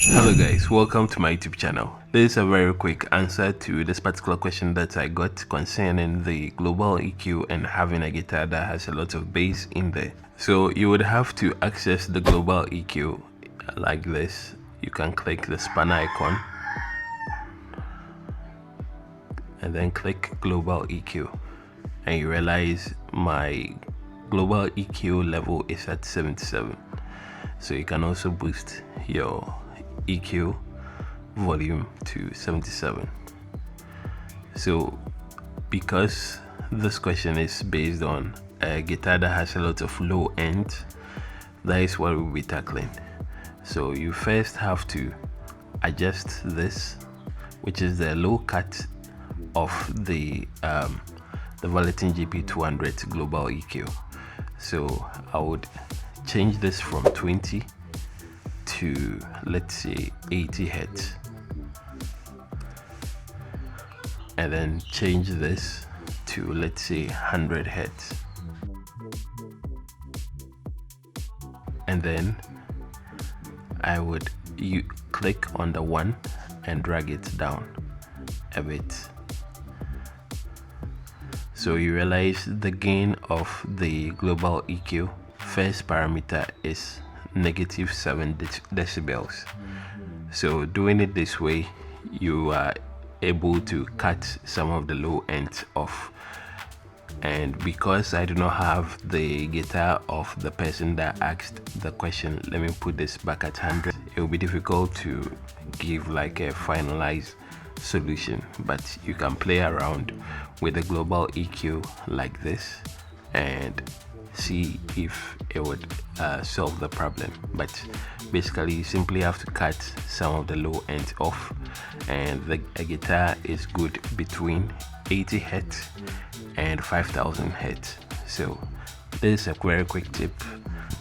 Hello guys, welcome to my YouTube channel. This is a very quick answer to this particular question that I got concerning the global EQ and having a guitar that has a lot of bass in there. So you would have to access the global EQ like this. You can click the spanner icon and then click global EQ, and you realize my global EQ level is at 77. So you can also boost your EQ volume to 77. So because this question is based on a guitar that has a lot of low end, that is what we'll be tackling. So you first have to adjust this, which is the low cut of the Valeton GP200 global EQ. So I would change this from 20 to, let's say, 80 hertz, and then change this to, let's say, 100 hertz, and then I would click on the one and drag it down a bit. So you realize the gain of the global EQ first parameter is -7 decibels. So doing it this way, you are able to cut some of the low end off. And because I do not have the guitar of the person that asked the question, let me put this back at 100. It will be difficult to give like a finalized solution, but you can play around with the global EQ like this and see if it would solve the problem. But basically you simply have to cut some of the low end off, and the guitar is good between 80 hertz and 5000 hertz. So this is a very quick tip.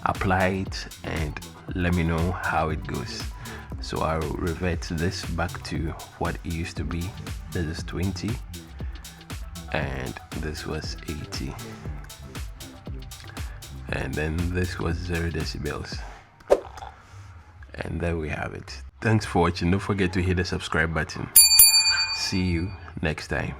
Apply it and let me know how it goes. So I'll revert this back to what it used to be. This is 20 and this was 80, and then this was 0 decibels, and there we have it. Thanks for watching. Don't forget to hit the subscribe button. See you next time.